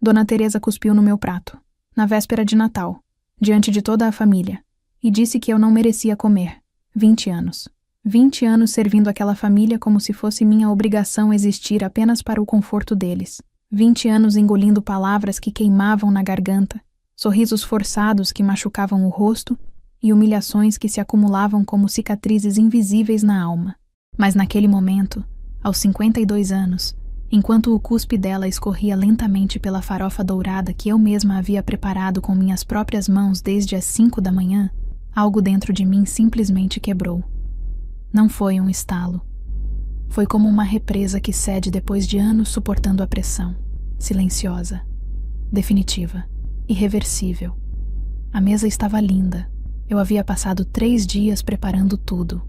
Dona Teresa cuspiu no meu prato, na véspera de Natal, diante de toda a família, e disse que eu não merecia comer. 20 anos. 20 anos servindo aquela família como se fosse minha obrigação existir apenas para o conforto deles. 20 anos engolindo palavras que queimavam na garganta, sorrisos forçados que machucavam o rosto e humilhações que se acumulavam como cicatrizes invisíveis na alma. Mas naquele momento, aos 52 anos, enquanto o cuspe dela escorria lentamente pela farofa dourada que eu mesma havia preparado com minhas próprias mãos desde as 5 da manhã, algo dentro de mim simplesmente quebrou. Não foi um estalo. Foi como uma represa que cede depois de anos suportando a pressão. Silenciosa, definitiva, irreversível. A mesa estava linda. Eu havia passado 3 dias preparando tudo.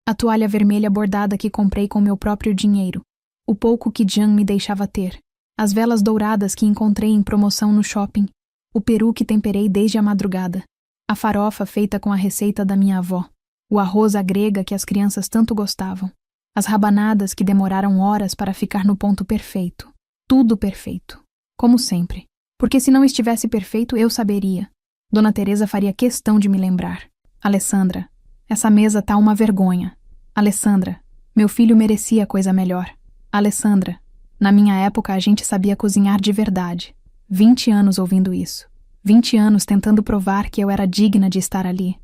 A toalha vermelha bordada que comprei com meu próprio dinheiro, o pouco que Jean me deixava ter, as velas douradas que encontrei em promoção no shopping, o peru que temperei desde a madrugada, a farofa feita com a receita da minha avó, o arroz à grega que as crianças tanto gostavam, as rabanadas que demoraram horas para ficar no ponto perfeito. Tudo perfeito, como sempre, porque se não estivesse perfeito eu saberia. Dona Teresa faria questão de me lembrar. Alessandra, essa mesa tá uma vergonha. Alessandra, meu filho merecia coisa melhor. Alessandra, na minha época a gente sabia cozinhar de verdade. 20 anos ouvindo isso. 20 anos tentando provar que eu era digna de estar ali.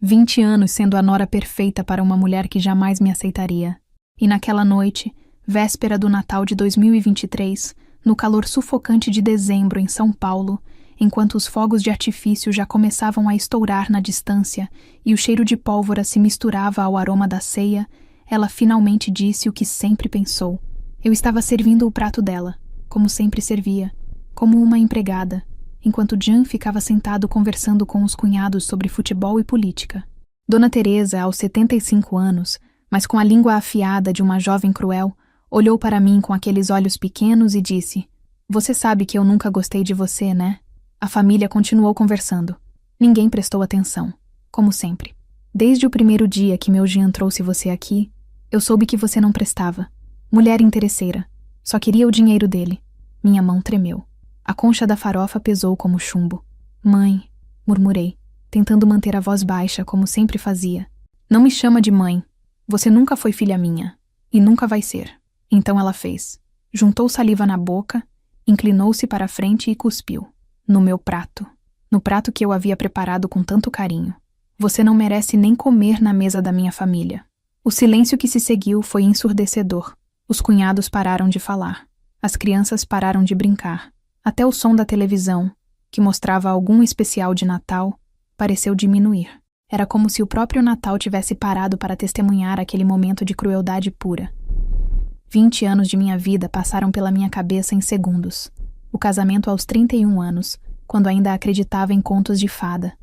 20 anos sendo a nora perfeita para uma mulher que jamais me aceitaria. E naquela noite, véspera do Natal de 2023, no calor sufocante de dezembro em São Paulo, enquanto os fogos de artifício já começavam a estourar na distância e o cheiro de pólvora se misturava ao aroma da ceia, ela finalmente disse o que sempre pensou. Eu estava servindo o prato dela, como sempre servia, como uma empregada, enquanto Jean ficava sentado conversando com os cunhados sobre futebol e política. Dona Teresa, aos 75 anos, mas com a língua afiada de uma jovem cruel, olhou para mim com aqueles olhos pequenos e disse: "Você sabe que eu nunca gostei de você, né?" A família continuou conversando. Ninguém prestou atenção, como sempre. Desde o primeiro dia que meu Jean trouxe você aqui, eu soube que você não prestava. Mulher interesseira. Só queria o dinheiro dele. Minha mão tremeu. A concha da farofa pesou como chumbo. "Mãe", murmurei, tentando manter a voz baixa, como sempre fazia. "Não me chama de mãe. Você nunca foi filha minha. E nunca vai ser." Então ela fez. Juntou saliva na boca, inclinou-se para a frente e cuspiu. No meu prato. No prato que eu havia preparado com tanto carinho. "Você não merece nem comer na mesa da minha família." O silêncio que se seguiu foi ensurdecedor. Os cunhados pararam de falar. As crianças pararam de brincar. Até o som da televisão, que mostrava algum especial de Natal, pareceu diminuir. Era como se o próprio Natal tivesse parado para testemunhar aquele momento de crueldade pura. 20 anos de minha vida passaram pela minha cabeça em segundos. O casamento aos 31 anos, quando ainda acreditava em contos de fada.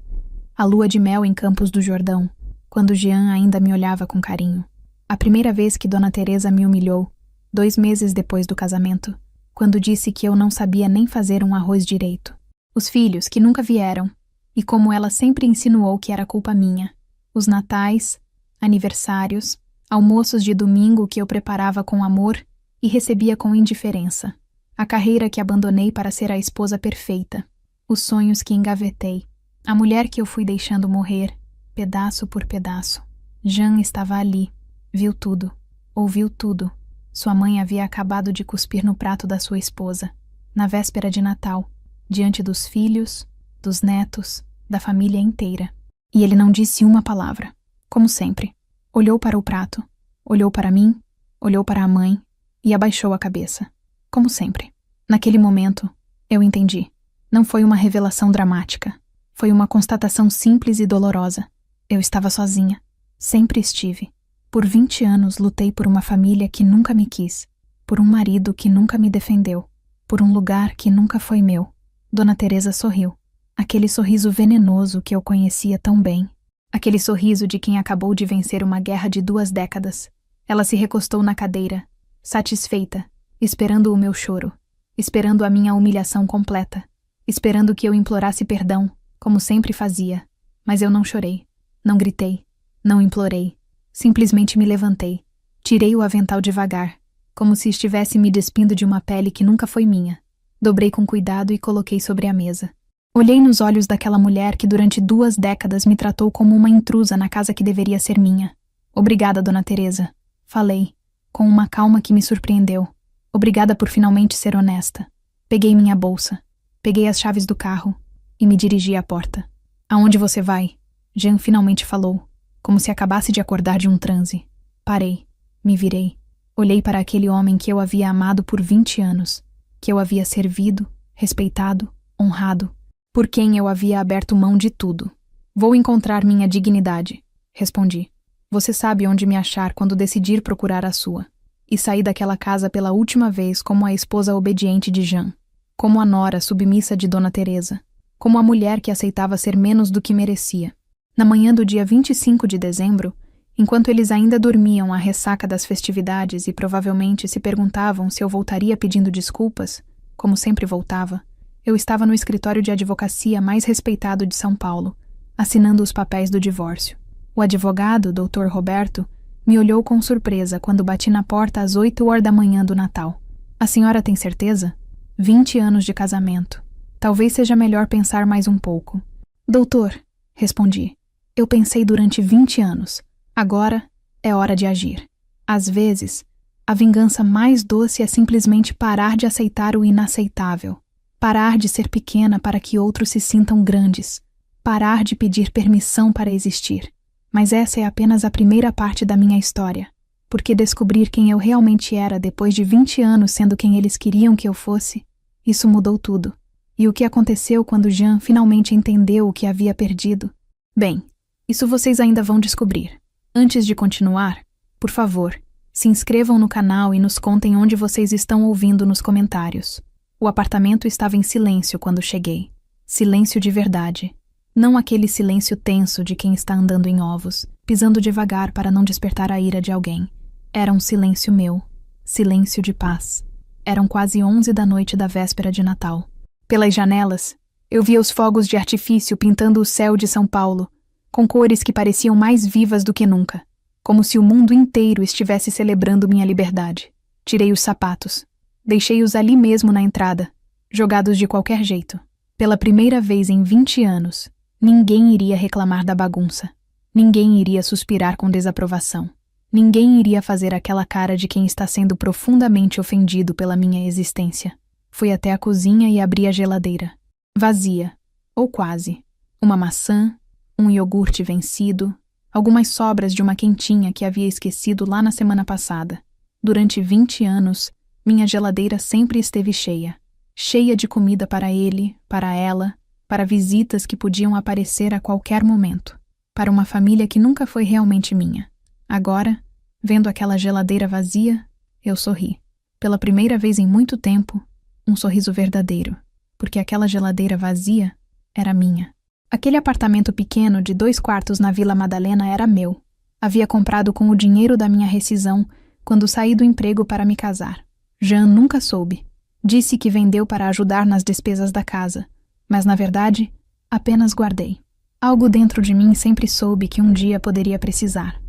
A lua de mel em Campos do Jordão, quando Jean ainda me olhava com carinho. A primeira vez que Dona Teresa me humilhou, 2 meses depois do casamento, quando disse que eu não sabia nem fazer um arroz direito. Os filhos que nunca vieram, e como ela sempre insinuou que era culpa minha. Os natais, aniversários, almoços de domingo que eu preparava com amor e recebia com indiferença. A carreira que abandonei para ser a esposa perfeita. Os sonhos que engavetei. A mulher que eu fui deixando morrer, pedaço por pedaço. Jean estava ali. Viu tudo. Ouviu tudo. Sua mãe havia acabado de cuspir no prato da sua esposa. Na véspera de Natal. Diante dos filhos, dos netos, da família inteira. E ele não disse uma palavra. Como sempre. Olhou para o prato. Olhou para mim. Olhou para a mãe. E abaixou a cabeça. Como sempre. Naquele momento, eu entendi. Não foi uma revelação dramática. Foi uma constatação simples e dolorosa. Eu estava sozinha. Sempre estive. Por 20 anos lutei por uma família que nunca me quis. Por um marido que nunca me defendeu. Por um lugar que nunca foi meu. Dona Teresa sorriu. Aquele sorriso venenoso que eu conhecia tão bem. Aquele sorriso de quem acabou de vencer uma guerra de 2 décadas. Ela se recostou na cadeira, satisfeita, esperando o meu choro, esperando a minha humilhação completa, esperando que eu implorasse perdão, como sempre fazia. Mas eu não chorei, não gritei, não implorei. Simplesmente me levantei, tirei o avental devagar, como se estivesse me despindo de uma pele que nunca foi minha. Dobrei com cuidado e coloquei sobre a mesa. Olhei nos olhos daquela mulher que durante 2 décadas me tratou como uma intrusa na casa que deveria ser minha. Obrigada, Dona Teresa. Falei, com uma calma que me surpreendeu. Obrigada por finalmente ser honesta. Peguei minha bolsa, peguei as chaves do carro e me dirigi à porta. Aonde você vai? Jean finalmente falou, como se acabasse de acordar de um transe. Parei, me virei, olhei para aquele homem que eu havia amado por 20 anos, que eu havia servido, respeitado, honrado, por quem eu havia aberto mão de tudo. Vou encontrar minha dignidade, respondi. Você sabe onde me achar quando decidir procurar a sua. E saí daquela casa pela última vez como a esposa obediente de Jean, como a nora submissa de Dona Teresa, como a mulher que aceitava ser menos do que merecia. Na manhã do dia 25 de dezembro, enquanto eles ainda dormiam à ressaca das festividades e provavelmente se perguntavam se eu voltaria pedindo desculpas, como sempre voltava, eu estava no escritório de advocacia mais respeitado de São Paulo, assinando os papéis do divórcio. O advogado, Dr. Roberto, me olhou com surpresa quando bati na porta às 8h da manhã do Natal. A senhora tem certeza? 20 anos de casamento. Talvez seja melhor pensar mais um pouco. Doutor, respondi, eu pensei durante 20 anos. Agora é hora de agir. Às vezes, a vingança mais doce é simplesmente parar de aceitar o inaceitável. Parar de ser pequena para que outros se sintam grandes. Parar de pedir permissão para existir. Mas essa é apenas a primeira parte da minha história, porque descobrir quem eu realmente era depois de 20 anos sendo quem eles queriam que eu fosse, isso mudou tudo. E o que aconteceu quando Jean finalmente entendeu o que havia perdido? Bem, isso vocês ainda vão descobrir. Antes de continuar, por favor, se inscrevam no canal e nos contem onde vocês estão ouvindo nos comentários. O apartamento estava em silêncio quando cheguei. Silêncio de verdade. Não aquele silêncio tenso de quem está andando em ovos, pisando devagar para não despertar a ira de alguém. Era um silêncio meu. Silêncio de paz. Eram quase 11 da noite da véspera de Natal. Pelas janelas, eu via os fogos de artifício pintando o céu de São Paulo, com cores que pareciam mais vivas do que nunca, como se o mundo inteiro estivesse celebrando minha liberdade. Tirei os sapatos. Deixei-os ali mesmo na entrada, jogados de qualquer jeito. Pela primeira vez em 20 anos, ninguém iria reclamar da bagunça. Ninguém iria suspirar com desaprovação. Ninguém iria fazer aquela cara de quem está sendo profundamente ofendido pela minha existência. Fui até a cozinha e abri a geladeira. Vazia, ou quase. Uma maçã, um iogurte vencido, algumas sobras de uma quentinha que havia esquecido lá na semana passada. Durante 20 anos, minha geladeira sempre esteve cheia. Cheia de comida para ele, para ela, para visitas que podiam aparecer a qualquer momento. Para uma família que nunca foi realmente minha. Agora, vendo aquela geladeira vazia, eu sorri. Pela primeira vez em muito tempo, um sorriso verdadeiro, porque aquela geladeira vazia era minha. Aquele apartamento pequeno de 2 quartos na Vila Madalena era meu. Havia comprado com o dinheiro da minha rescisão quando saí do emprego para me casar. Jean nunca soube. Disse que vendeu para ajudar nas despesas da casa, mas na verdade, apenas guardei. Algo dentro de mim sempre soube que um dia poderia precisar.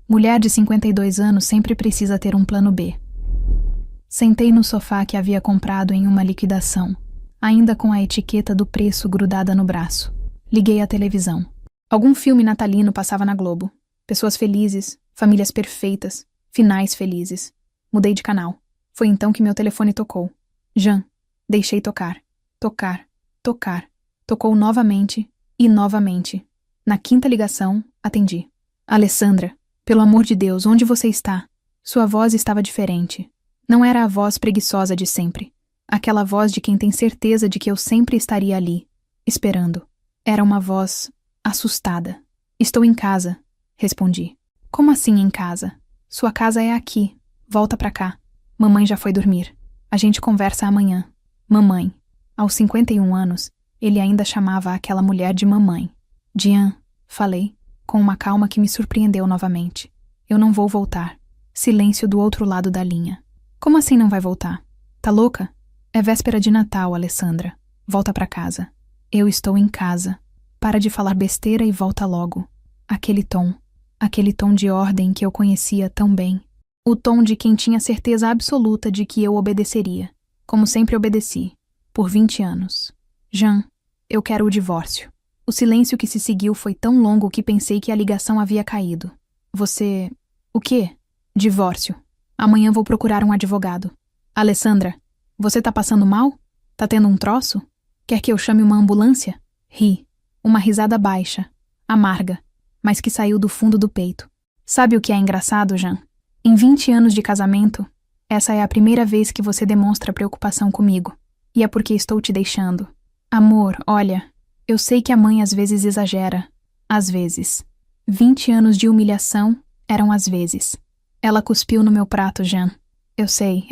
Mulher de 52 anos sempre precisa ter um plano B. Sentei no sofá que havia comprado em uma liquidação, ainda com a etiqueta do preço grudada no braço. Liguei a televisão. Algum filme natalino passava na Globo. Pessoas felizes, famílias perfeitas, finais felizes. Mudei de canal. Foi então que meu telefone tocou. Jean. Deixei tocar. Tocar. Tocar. Tocou novamente e novamente. Na 5ª ligação, atendi. Alessandra, pelo amor de Deus, onde você está? Sua voz estava diferente. Não era a voz preguiçosa de sempre. Aquela voz de quem tem certeza de que eu sempre estaria ali, esperando. Era uma voz assustada. Estou em casa, respondi. Como assim em casa? Sua casa é aqui. Volta pra cá. Mamãe já foi dormir. A gente conversa amanhã. Mamãe. Aos 51 anos, ele ainda chamava aquela mulher de mamãe. Jean, falei, com uma calma que me surpreendeu novamente. Eu não vou voltar. Silêncio do outro lado da linha. Como assim não vai voltar? Tá louca? É véspera de Natal, Alessandra. Volta pra casa. Eu estou em casa. Para de falar besteira e volta logo. Aquele tom de ordem que eu conhecia tão bem. O tom de quem tinha certeza absoluta de que eu obedeceria. Como sempre obedeci. Por 20 anos. Jean, eu quero o divórcio. O silêncio que se seguiu foi tão longo que pensei que a ligação havia caído. Você... O quê? Divórcio. Amanhã vou procurar um advogado. Alessandra, você tá passando mal? Tá tendo um troço? Quer que eu chame uma ambulância? Ri. Uma risada baixa, amarga, mas que saiu do fundo do peito. Sabe o que é engraçado, Jean? Em 20 anos de casamento, essa é a primeira vez que você demonstra preocupação comigo. E é porque estou te deixando. Amor, olha, eu sei que a mãe às vezes exagera. Às vezes. 20 anos de humilhação eram às vezes. Ela cuspiu no meu prato, Jean. Eu sei.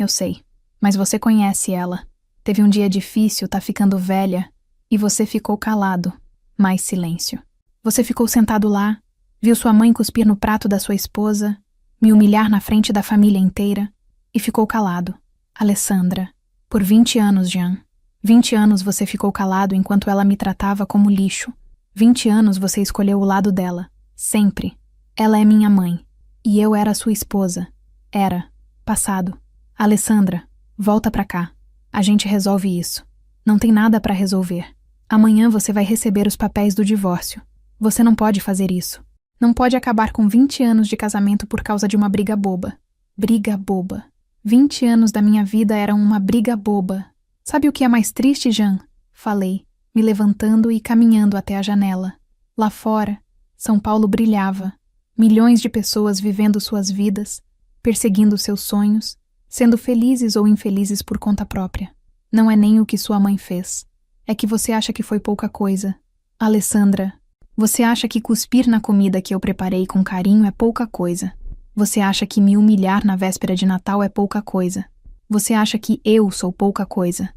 Mas você conhece ela. Teve um dia difícil, tá ficando velha. E você ficou calado. Mais silêncio. Você ficou sentado lá, viu sua mãe cuspir no prato da sua esposa, me humilhar na frente da família inteira, e ficou calado. Alessandra. Por 20 anos, Jean. 20 anos você ficou calado enquanto ela me tratava como lixo. 20 anos você escolheu o lado dela. Sempre. Ela é minha mãe. E eu era sua esposa. Era. Passado. Alessandra, volta pra cá. A gente resolve isso. Não tem nada pra resolver. Amanhã você vai receber os papéis do divórcio. Você não pode fazer isso. Não pode acabar com 20 anos de casamento por causa de uma briga boba. Briga boba. 20 anos da minha vida eram uma briga boba. Sabe o que é mais triste, Jean? Falei, me levantando e caminhando até a janela. Lá fora, São Paulo brilhava. Milhões de pessoas vivendo suas vidas, perseguindo seus sonhos, sendo felizes ou infelizes por conta própria. Não é nem o que sua mãe fez. É que você acha que foi pouca coisa. Alessandra, você acha que cuspir na comida que eu preparei com carinho é pouca coisa. Você acha que me humilhar na véspera de Natal é pouca coisa. Você acha que eu sou pouca coisa.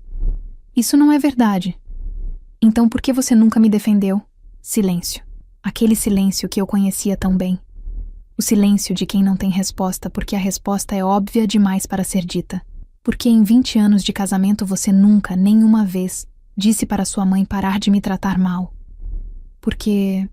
Isso não é verdade. Então por que você nunca me defendeu? Silêncio. Aquele silêncio que eu conhecia tão bem. O silêncio de quem não tem resposta porque a resposta é óbvia demais para ser dita. Porque em 20 anos de casamento você nunca, nenhuma vez, disse para sua mãe parar de me tratar mal. Porque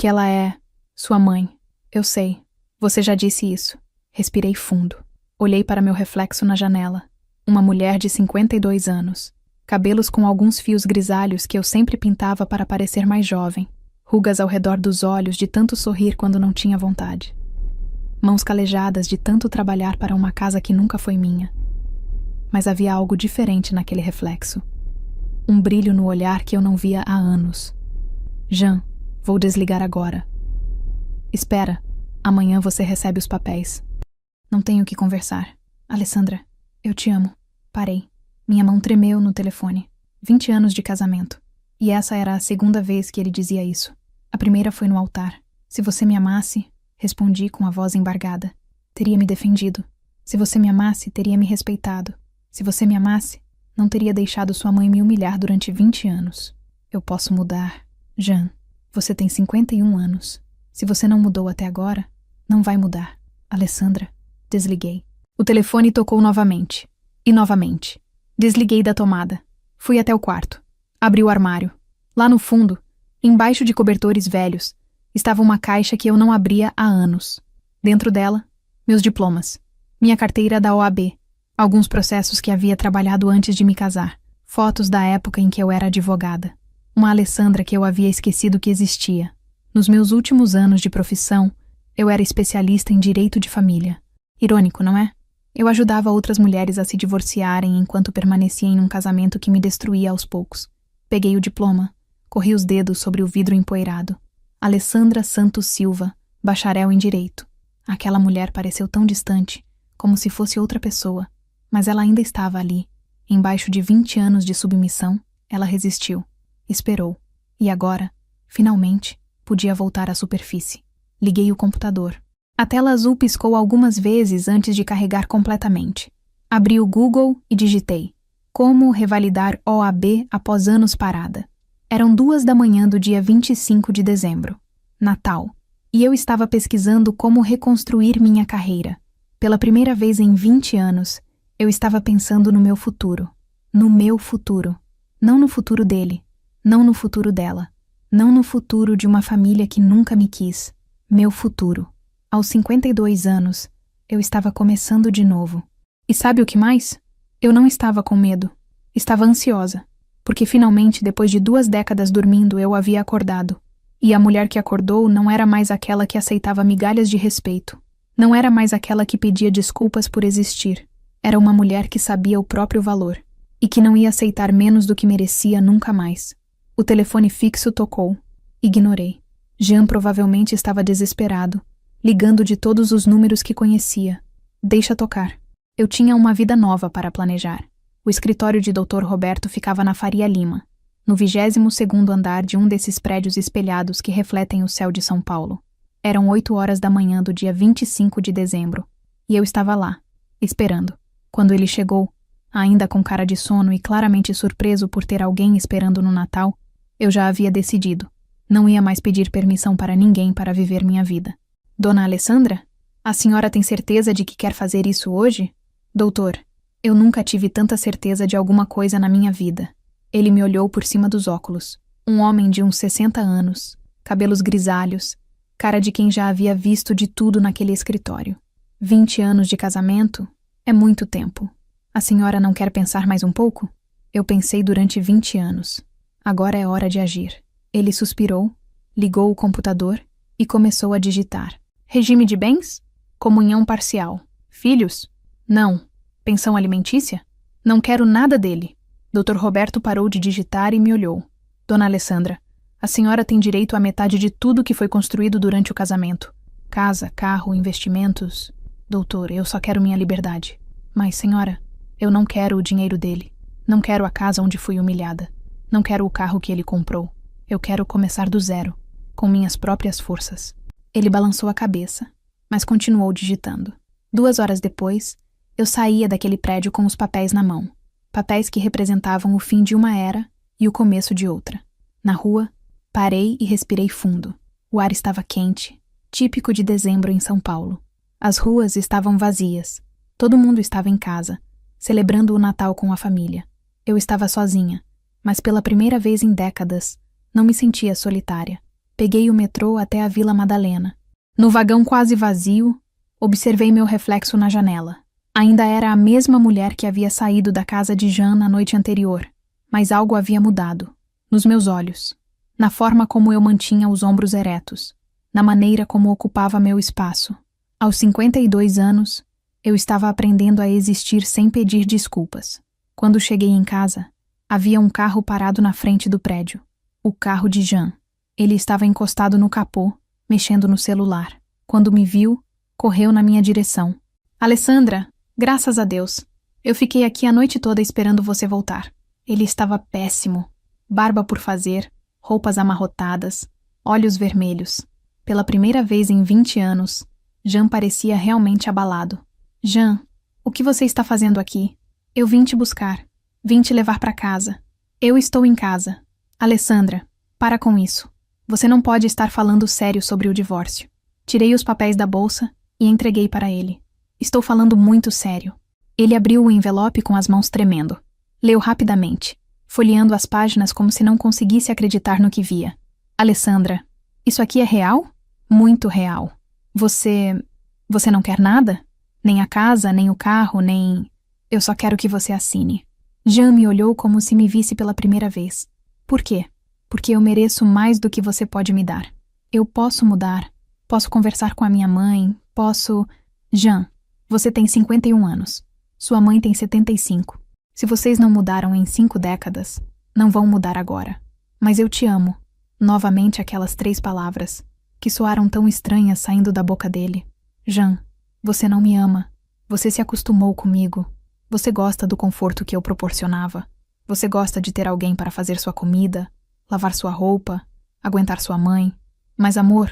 ela é sua mãe. Eu sei. Você já disse isso. Respirei fundo. Olhei para meu reflexo na janela. Uma mulher de 52 anos. Cabelos com alguns fios grisalhos que eu sempre pintava para parecer mais jovem. Rugas ao redor dos olhos de tanto sorrir quando não tinha vontade. Mãos calejadas de tanto trabalhar para uma casa que nunca foi minha. Mas havia algo diferente naquele reflexo. Um brilho no olhar que eu não via há anos. Jean, vou desligar agora. Espera, amanhã você recebe os papéis. Não tenho o que conversar. Alessandra, eu te amo. Parei. Minha mão tremeu no telefone. 20 anos de casamento. E essa era a segunda vez que ele dizia isso. A primeira foi no altar. Se você me amasse, respondi com a voz embargada. Teria me defendido. Se você me amasse, teria me respeitado. Se você me amasse, não teria deixado sua mãe me humilhar durante 20 anos. Eu posso mudar. Jean, você tem 51 anos. Se você não mudou até agora, não vai mudar. Alessandra, desliguei. O telefone tocou novamente. E novamente. Desliguei da tomada. Fui até o quarto. Abri o armário. Lá no fundo, embaixo de cobertores velhos, estava uma caixa que eu não abria há anos. Dentro dela, meus diplomas. Minha carteira da OAB. Alguns processos que havia trabalhado antes de me casar. Fotos da época em que eu era advogada. Uma Alessandra que eu havia esquecido que existia. Nos meus últimos anos de profissão, eu era especialista em direito de família. Irônico, não é? Eu ajudava outras mulheres a se divorciarem enquanto permanecia em um casamento que me destruía aos poucos. Peguei o diploma, corri os dedos sobre o vidro empoeirado. Alessandra Santos Silva, bacharel em direito. Aquela mulher pareceu tão distante, como se fosse outra pessoa, mas ela ainda estava ali. Embaixo de 20 anos de submissão, ela resistiu. Esperou. E agora, finalmente, podia voltar à superfície. Liguei o computador. A tela azul piscou algumas vezes antes de carregar completamente. Abri o Google e digitei: como revalidar OAB após anos parada. Eram 2 da manhã do dia 25 de dezembro. Natal. E eu estava pesquisando como reconstruir minha carreira. Pela primeira vez em 20 anos, eu estava pensando no meu futuro. No meu futuro. Não no futuro dele. Não no futuro dela. Não no futuro de uma família que nunca me quis. Meu futuro. Aos 52 anos, eu estava começando de novo. E sabe o que mais? Eu não estava com medo. Estava ansiosa, porque finalmente, depois de 2 décadas dormindo, eu havia acordado. E a mulher que acordou não era mais aquela que aceitava migalhas de respeito. Não era mais aquela que pedia desculpas por existir. Era uma mulher que sabia o próprio valor e que não ia aceitar menos do que merecia nunca mais. O telefone fixo tocou. Ignorei. Jean provavelmente estava desesperado, ligando de todos os números que conhecia. Deixa tocar. Eu tinha uma vida nova para planejar. O escritório de Dr. Roberto ficava na Faria Lima, no 22º andar de um desses prédios espelhados que refletem o céu de São Paulo. Eram 8 horas da manhã do dia 25 de dezembro, e eu estava lá, esperando. Quando ele chegou, ainda com cara de sono e claramente surpreso por ter alguém esperando no Natal, eu já havia decidido. Não ia mais pedir permissão para ninguém para viver minha vida. Dona Alessandra? A senhora tem certeza de que quer fazer isso hoje? Doutor, eu nunca tive tanta certeza de alguma coisa na minha vida. Ele me olhou por cima dos óculos. Um homem de uns 60 anos, cabelos grisalhos, cara de quem já havia visto de tudo naquele escritório. 20 anos de casamento é muito tempo. A senhora não quer pensar mais um pouco? Eu pensei durante 20 anos. Agora é hora de agir. Ele suspirou, ligou o computador e começou a digitar. Regime de bens? Comunhão parcial. Filhos? Não. Pensão alimentícia? Não quero nada dele. Dr. Roberto parou de digitar e me olhou. Dona Alessandra, a senhora tem direito à metade de tudo que foi construído durante o casamento. Casa, carro, investimentos. Doutor, eu só quero minha liberdade. Mas, senhora, eu não quero o dinheiro dele. Não quero a casa onde fui humilhada. Não quero o carro que ele comprou. Eu quero começar do zero, com minhas próprias forças. Ele balançou a cabeça, mas continuou digitando. 2 horas depois, eu saía daquele prédio com os papéis na mão. Papéis que representavam o fim de uma era e o começo de outra. Na rua, parei e respirei fundo. O ar estava quente, típico de dezembro em São Paulo. As ruas estavam vazias. Todo mundo estava em casa, celebrando o Natal com a família. Eu estava sozinha, mas pela primeira vez em décadas, não me sentia solitária. Peguei o metrô até a Vila Madalena. No vagão quase vazio, observei meu reflexo na janela. Ainda era a mesma mulher que havia saído da casa de Jean na noite anterior, mas algo havia mudado. Nos meus olhos, na forma como eu mantinha os ombros eretos, na maneira como ocupava meu espaço. Aos 52 anos, eu estava aprendendo a existir sem pedir desculpas. Quando cheguei em casa, havia um carro parado na frente do prédio. O carro de Jean. Ele estava encostado no capô, mexendo no celular. Quando me viu, correu na minha direção. Alessandra, graças a Deus. Eu fiquei aqui a noite toda esperando você voltar. Ele estava péssimo. Barba por fazer, roupas amarrotadas, olhos vermelhos. Pela primeira vez em 20 anos, Jean parecia realmente abalado. Jean, o que você está fazendo aqui? Eu vim te buscar. Vim te levar para casa. Eu estou em casa. Alessandra, para com isso. Você não pode estar falando sério sobre o divórcio. Tirei os papéis da bolsa e entreguei para ele. Estou falando muito sério. Ele abriu o envelope com as mãos tremendo. Leu rapidamente, folheando as páginas como se não conseguisse acreditar no que via. Alessandra, isso aqui é real? Muito real. Você não quer nada? Nem a casa, nem o carro, nem... Eu só quero que você assine. Jean me olhou como se me visse pela primeira vez. Por quê? Porque eu mereço mais do que você pode me dar. Eu posso mudar. Posso conversar com a minha mãe. Posso... Jean, você tem 51 anos. Sua mãe tem 75. Se vocês não mudaram em 5 décadas, não vão mudar agora. Mas eu te amo. Novamente aquelas 3 palavras, que soaram tão estranhas saindo da boca dele. Jean, você não me ama. Você se acostumou comigo. Você gosta do conforto que eu proporcionava. Você gosta de ter alguém para fazer sua comida, lavar sua roupa, aguentar sua mãe. Mas amor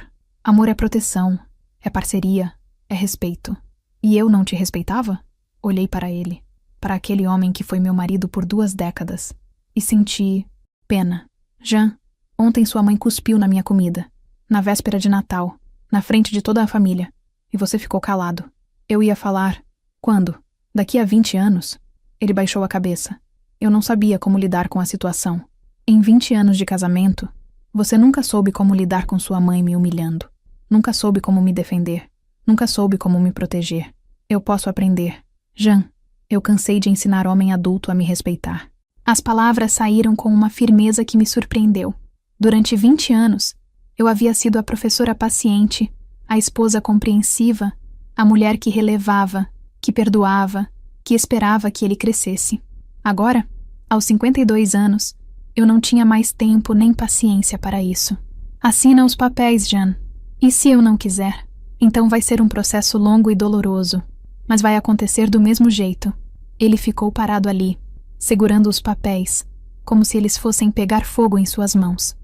é proteção, é parceria, é respeito. E eu não te respeitava? Olhei para ele, para aquele homem que foi meu marido por 2 décadas, e senti pena. Jean, ontem sua mãe cuspiu na minha comida, na véspera de Natal, na frente de toda a família, e você ficou calado. Eu ia falar, quando? Daqui a 20 anos? Ele baixou a cabeça. Eu não sabia como lidar com a situação. Em 20 anos de casamento, você nunca soube como lidar com sua mãe me humilhando. Nunca soube como me defender. Nunca soube como me proteger. Eu posso aprender. Jean, Eu cansei de ensinar homem adulto a me respeitar. As palavras saíram com uma firmeza que me surpreendeu. Durante 20 anos, eu havia sido a professora paciente, a esposa compreensiva, a mulher que relevava, que perdoava, que esperava que ele crescesse. Agora, aos 52 anos, eu não tinha mais tempo nem paciência para isso. Assina os papéis, Jean. E se eu não quiser? Então vai ser um processo longo e doloroso, mas vai acontecer do mesmo jeito. Ele ficou parado ali, segurando os papéis, como se eles fossem pegar fogo em suas mãos.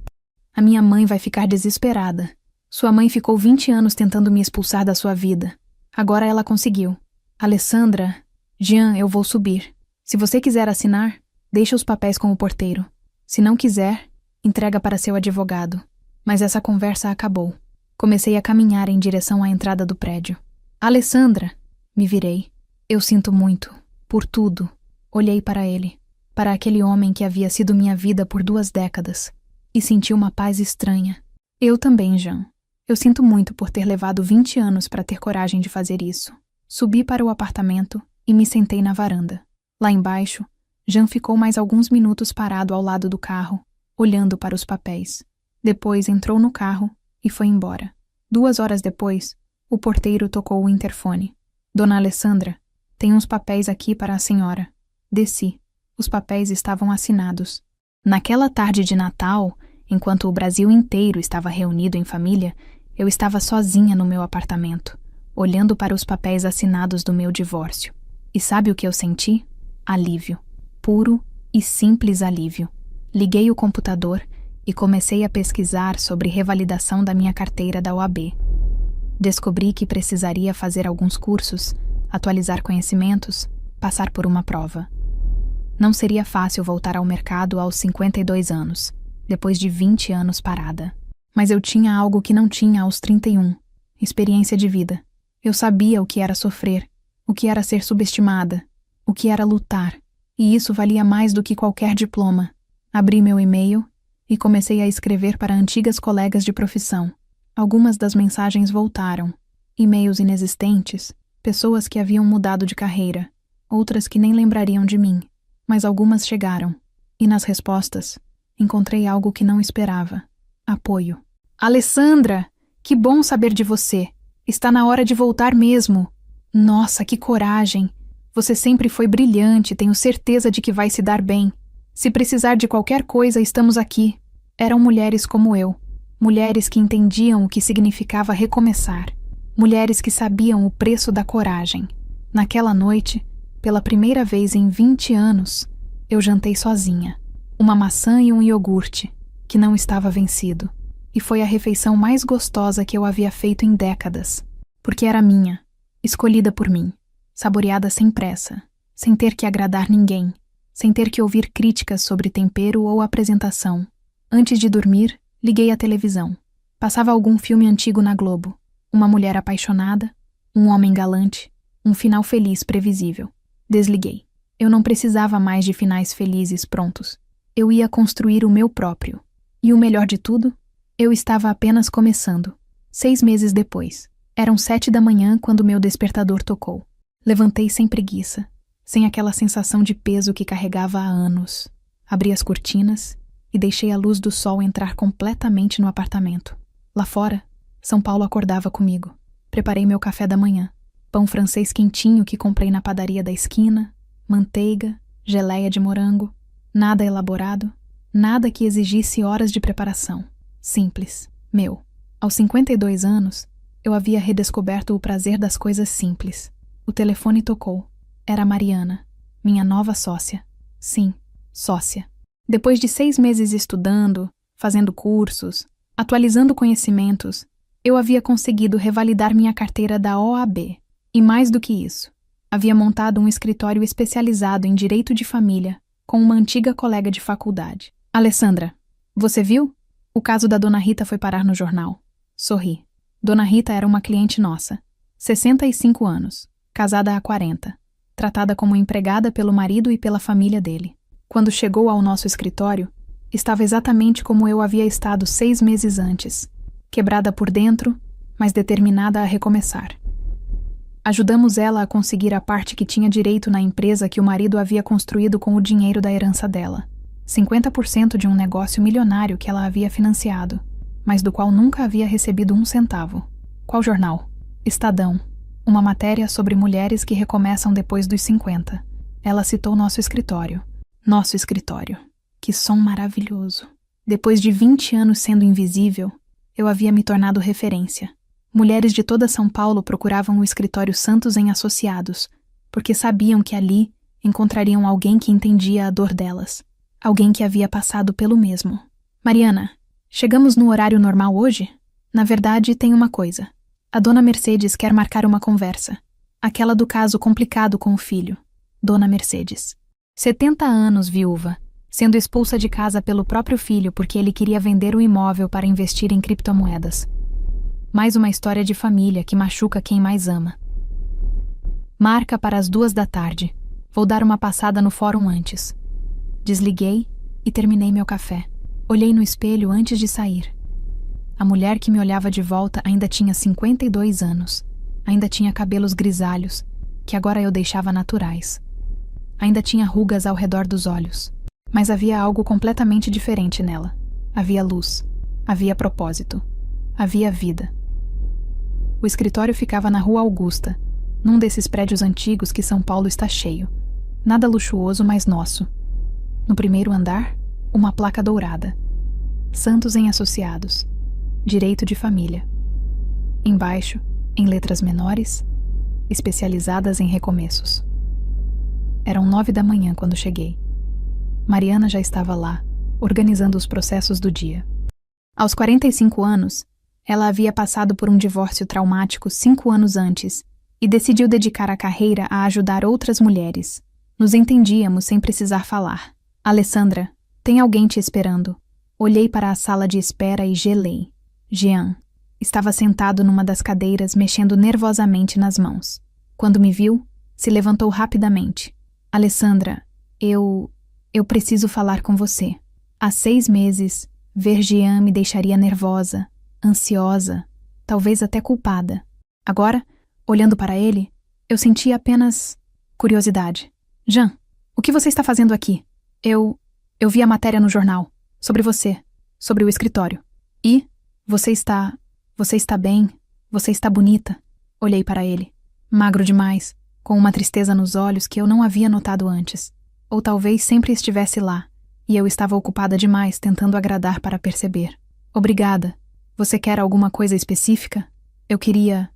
A minha mãe vai ficar desesperada. Sua mãe ficou 20 anos tentando me expulsar da sua vida. Agora ela conseguiu. Alessandra, Jean, eu vou subir. Se você quiser assinar, deixa os papéis com o porteiro. Se não quiser, entrega para seu advogado. Mas essa conversa acabou. Comecei a caminhar em direção à entrada do prédio. Alessandra! Me virei. Eu sinto muito. Por tudo. Olhei para ele. Para aquele homem que havia sido minha vida por 2 décadas. E senti uma paz estranha. Eu também, Jean. Eu sinto muito por ter levado 20 anos para ter coragem de fazer isso. Subi para o apartamento e me sentei na varanda. Lá embaixo, Jean ficou mais alguns minutos parado ao lado do carro, olhando para os papéis. Depois entrou no carro e foi embora. 2 horas depois, o porteiro tocou o interfone. Dona Alessandra, tem uns papéis aqui para a senhora. Desci. Os papéis estavam assinados. Naquela tarde de Natal, enquanto o Brasil inteiro estava reunido em família, eu estava sozinha no meu apartamento, olhando para os papéis assinados do meu divórcio. E sabe o que eu senti? Alívio. Puro e simples alívio. Liguei o computador e comecei a pesquisar sobre revalidação da minha carteira da OAB. Descobri que precisaria fazer alguns cursos, atualizar conhecimentos, passar por uma prova. Não seria fácil voltar ao mercado aos 52 anos, depois de 20 anos parada. Mas eu tinha algo que não tinha aos 31, experiência de vida. Eu sabia o que era sofrer, o que era ser subestimada, o que era lutar, e isso valia mais do que qualquer diploma. Abri meu e-mail e comecei a escrever para antigas colegas de profissão. Algumas das mensagens voltaram, e-mails inexistentes, pessoas que haviam mudado de carreira, outras que nem lembrariam de mim, mas algumas chegaram, e nas respostas encontrei algo que não esperava. Apoio. Alessandra, que bom saber de você. Está na hora de voltar mesmo. Nossa, que coragem. Você sempre foi brilhante, tenho certeza de que vai se dar bem. Se precisar de qualquer coisa, estamos aqui. Eram mulheres como eu. Mulheres que entendiam o que significava recomeçar. Mulheres que sabiam o preço da coragem. Naquela noite, pela primeira vez em 20 anos, eu jantei sozinha. Uma maçã e um iogurte, que não estava vencido. E foi a refeição mais gostosa que eu havia feito em décadas. Porque era minha, escolhida por mim, saboreada sem pressa, sem ter que agradar ninguém, sem ter que ouvir críticas sobre tempero ou apresentação. Antes de dormir, liguei a televisão. Passava algum filme antigo na Globo. Uma mulher apaixonada, um homem galante, um final feliz previsível. Desliguei. Eu não precisava mais de finais felizes prontos. Eu ia construir o meu próprio. E o melhor de tudo, eu estava apenas começando. 6 meses depois. Eram 7 da manhã quando meu despertador tocou. Levantei sem preguiça, sem aquela sensação de peso que carregava há anos. Abri as cortinas e deixei a luz do sol entrar completamente no apartamento. Lá fora, São Paulo acordava comigo. Preparei meu café da manhã. Pão francês quentinho que comprei na padaria da esquina, manteiga, geleia de morango. Nada elaborado, nada que exigisse horas de preparação. Simples, meu. Aos 52 anos, eu havia redescoberto o prazer das coisas simples. O telefone tocou. Era a Mariana, minha nova sócia. Sim, sócia. Depois de 6 meses estudando, fazendo cursos, atualizando conhecimentos, eu havia conseguido revalidar minha carteira da OAB. E mais do que isso, havia montado um escritório especializado em direito de família com uma antiga colega de faculdade. Alessandra, você viu? O caso da Dona Rita foi parar no jornal. Sorri. Dona Rita era uma cliente nossa. 65 anos, casada há 40, tratada como empregada pelo marido e pela família dele. Quando chegou ao nosso escritório, estava exatamente como eu havia estado 6 meses antes, quebrada por dentro, mas determinada a recomeçar. Ajudamos ela a conseguir a parte que tinha direito na empresa que o marido havia construído com o dinheiro da herança dela. 50% de um negócio milionário que ela havia financiado, mas do qual nunca havia recebido um centavo. Qual jornal? Estadão. Uma matéria sobre mulheres que recomeçam depois dos 50. Ela citou nosso escritório. Nosso escritório. Que som maravilhoso. Depois de 20 anos sendo invisível, eu havia me tornado referência. Mulheres de toda São Paulo procuravam o escritório Santos em Associados, porque sabiam que ali encontrariam alguém que entendia a dor delas. Alguém que havia passado pelo mesmo. Mariana, chegamos no horário normal hoje? Na verdade, tem uma coisa. A dona Mercedes quer marcar uma conversa. Aquela do caso complicado com o filho. Dona Mercedes. 70 anos, viúva, sendo expulsa de casa pelo próprio filho porque ele queria vender o imóvel para investir em criptomoedas. Mais uma história de família que machuca quem mais ama. Marca para as 2 da tarde. Vou dar uma passada no fórum antes. Desliguei e terminei meu café. Olhei no espelho antes de sair. A mulher que me olhava de volta ainda tinha 52 anos. Ainda tinha cabelos grisalhos, que agora eu deixava naturais. Ainda tinha rugas ao redor dos olhos. Mas havia algo completamente diferente nela. Havia luz. Havia propósito. Havia vida. O escritório ficava na Rua Augusta, num desses prédios antigos que São Paulo está cheio. Nada luxuoso, mas nosso. No primeiro andar, uma placa dourada. Santos em Associados. Direito de família. Embaixo, em letras menores, especializadas em recomeços. Eram 9 da manhã quando cheguei. Mariana já estava lá, organizando os processos do dia. Aos 45 anos, ela havia passado por um divórcio traumático 5 anos antes e decidiu dedicar a carreira a ajudar outras mulheres. Nos entendíamos sem precisar falar. Alessandra, tem alguém te esperando. Olhei para a sala de espera e gelei. Jean estava sentado numa das cadeiras, mexendo nervosamente nas mãos. Quando me viu, se levantou rapidamente. Alessandra, eu preciso falar com você. Há 6 meses, ver Jean me deixaria nervosa, ansiosa, talvez até culpada. Agora, olhando para ele, eu sentia apenas curiosidade. Jean, o que você está fazendo aqui? Eu vi a matéria no jornal, sobre você, sobre o escritório. E você está bem, você está bonita. Olhei para ele, magro demais, com uma tristeza nos olhos que eu não havia notado antes. Ou talvez sempre estivesse lá, e eu estava ocupada demais tentando agradar para perceber. Obrigada. Você quer alguma coisa específica? Eu queria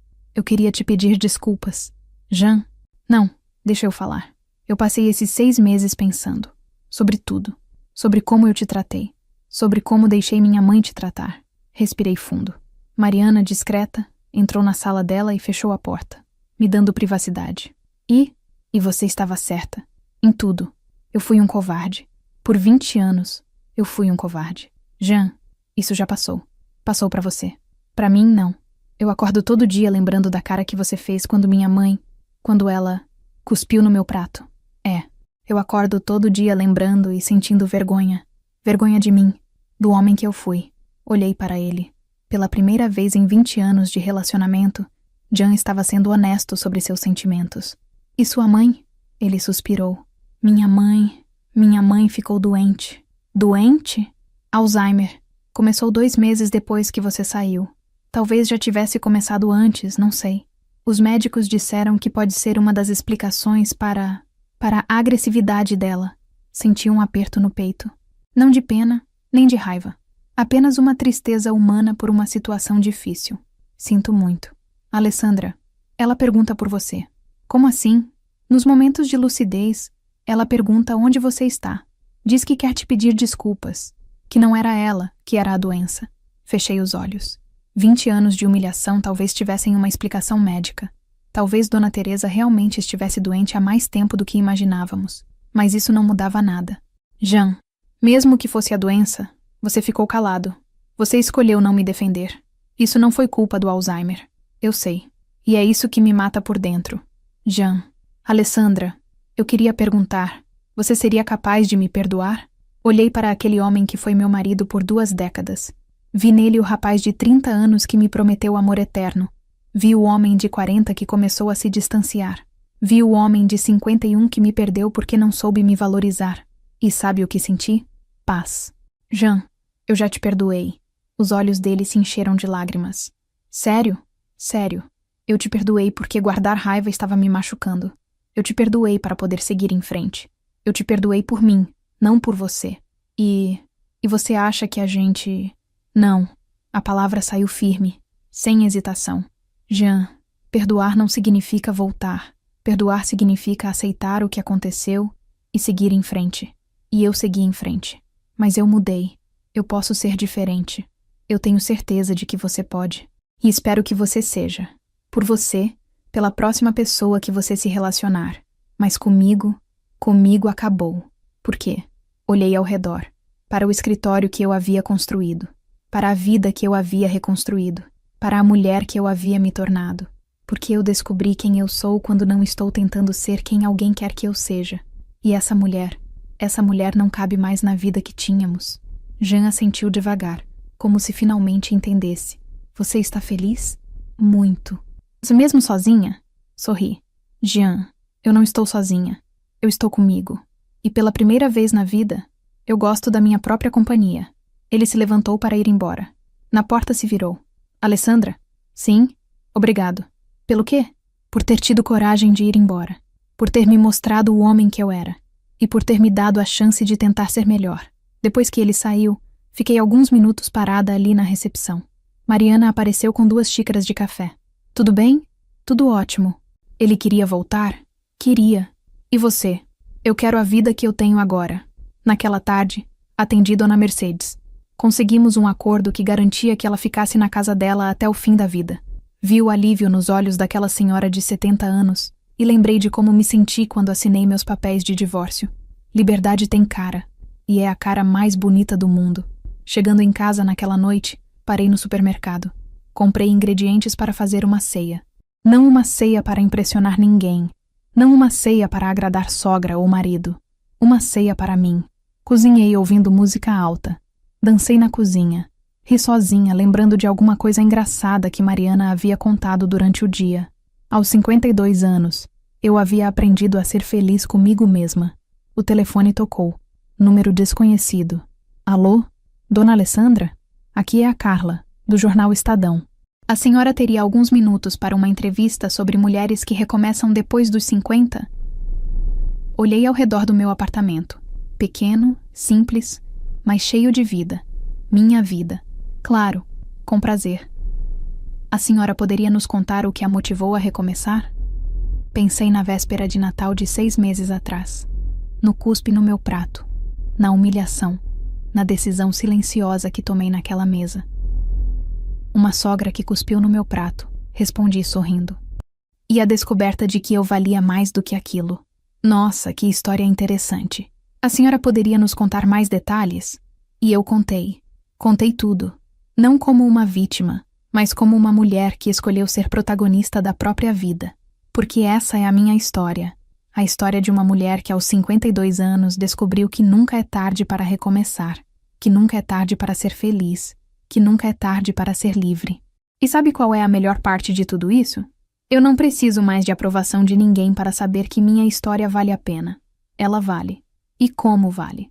te pedir desculpas. Jean? Não, deixa eu falar. Eu passei esses 6 meses pensando. Sobre tudo. Sobre como eu te tratei. Sobre como deixei minha mãe te tratar. Respirei fundo. Mariana, discreta, entrou na sala dela e fechou a porta, me dando privacidade. E você estava certa. Em tudo. Eu fui um covarde. Por 20 anos, eu fui um covarde. Jean, isso já passou. Passou pra você. Pra mim, não. Eu acordo todo dia lembrando da cara que você fez quando ela cuspiu no meu prato. Eu acordo todo dia lembrando e sentindo vergonha. Vergonha de mim, do homem que eu fui. Olhei para ele. Pela primeira vez em 20 anos de relacionamento, Jean estava sendo honesto sobre seus sentimentos. E sua mãe? Ele suspirou. Minha mãe ficou doente. Doente? Alzheimer. Começou 2 meses depois que você saiu. Talvez já tivesse começado antes, não sei. Os médicos disseram que pode ser uma das explicações para a agressividade dela. Senti um aperto no peito. Não de pena, nem de raiva. Apenas uma tristeza humana por uma situação difícil. Sinto muito. Alessandra, ela pergunta por você. Como assim? Nos momentos de lucidez, ela pergunta onde você está. Diz que quer te pedir desculpas. Que não era ela, que era a doença. Fechei os olhos. 20 anos de humilhação talvez tivessem uma explicação médica. Talvez Dona Teresa realmente estivesse doente há mais tempo do que imaginávamos. Mas isso não mudava nada. Jean, mesmo que fosse a doença, você ficou calado. Você escolheu não me defender. Isso não foi culpa do Alzheimer. Eu sei. E é isso que me mata por dentro. Jean. Alessandra, eu queria perguntar, você seria capaz de me perdoar? Olhei para aquele homem que foi meu marido por 2 décadas. Vi nele o rapaz de 30 anos que me prometeu amor eterno. Vi o homem de 40 que começou a se distanciar. Vi o homem de 51 que me perdeu porque não soube me valorizar. E sabe o que senti? Paz. Jean, eu já te perdoei. Os olhos dele se encheram de lágrimas. Sério? Sério. Eu te perdoei porque guardar raiva estava me machucando. Eu te perdoei para poder seguir em frente. Eu te perdoei por mim, não por você. E você acha que a gente... Não. A palavra saiu firme, sem hesitação. Jean, perdoar não significa voltar. Perdoar significa aceitar o que aconteceu e seguir em frente. E eu segui em frente. Mas eu mudei. Eu posso ser diferente. Eu tenho certeza de que você pode. E espero que você seja. Por você, pela próxima pessoa que você se relacionar. Mas comigo acabou. Por quê? Olhei ao redor. Para o escritório que eu havia construído. Para a vida que eu havia reconstruído. Para a mulher que eu havia me tornado. Porque eu descobri quem eu sou quando não estou tentando ser quem alguém quer que eu seja. E essa mulher não cabe mais na vida que tínhamos. Jean assentiu devagar, como se finalmente entendesse. Você está feliz? Muito. Você mesmo sozinha? Sorri. Jean, eu não estou sozinha. Eu estou comigo. E pela primeira vez na vida, eu gosto da minha própria companhia. Ele se levantou para ir embora. Na porta se virou. Alessandra? Sim? Obrigado. Pelo quê? Por ter tido coragem de ir embora. Por ter me mostrado o homem que eu era. E por ter me dado a chance de tentar ser melhor. Depois que ele saiu, fiquei alguns minutos parada ali na recepção. Mariana apareceu com 2 xícaras de café. Tudo bem? Tudo ótimo. Ele queria voltar? Queria. E você? Eu quero a vida que eu tenho agora. Naquela tarde, atendi Dona Mercedes. Conseguimos um acordo que garantia que ela ficasse na casa dela até o fim da vida. Vi o alívio nos olhos daquela senhora de 70 anos e lembrei de como me senti quando assinei meus papéis de divórcio. Liberdade tem cara, e é a cara mais bonita do mundo. Chegando em casa naquela noite, parei no supermercado. Comprei ingredientes para fazer uma ceia. Não uma ceia para impressionar ninguém. Não uma ceia para agradar sogra ou marido. Uma ceia para mim. Cozinhei ouvindo música alta. Dancei na cozinha. Ri sozinha, lembrando de alguma coisa engraçada que Mariana havia contado durante o dia. Aos 52 anos, eu havia aprendido a ser feliz comigo mesma. O telefone tocou. Número desconhecido. Alô? Dona Alessandra? Aqui é a Carla, do jornal Estadão. A senhora teria alguns minutos para uma entrevista sobre mulheres que recomeçam depois dos 50? Olhei ao redor do meu apartamento. Pequeno, simples, mas cheio de vida. Minha vida. Claro, com prazer. A senhora poderia nos contar o que a motivou a recomeçar? Pensei na véspera de Natal de 6 meses atrás. No cuspe no meu prato. Na humilhação. Na decisão silenciosa que tomei naquela mesa. Uma sogra que cuspiu no meu prato, respondi sorrindo. E a descoberta de que eu valia mais do que aquilo. Nossa, que história interessante. A senhora poderia nos contar mais detalhes? E eu contei. Contei tudo. Não como uma vítima, mas como uma mulher que escolheu ser protagonista da própria vida. Porque essa é a minha história. A história de uma mulher que aos 52 anos descobriu que nunca é tarde para recomeçar. Que nunca é tarde para ser feliz. Que nunca é tarde para ser livre. E sabe qual é a melhor parte de tudo isso? Eu não preciso mais de aprovação de ninguém para saber que minha história vale a pena. Ela vale. E como vale.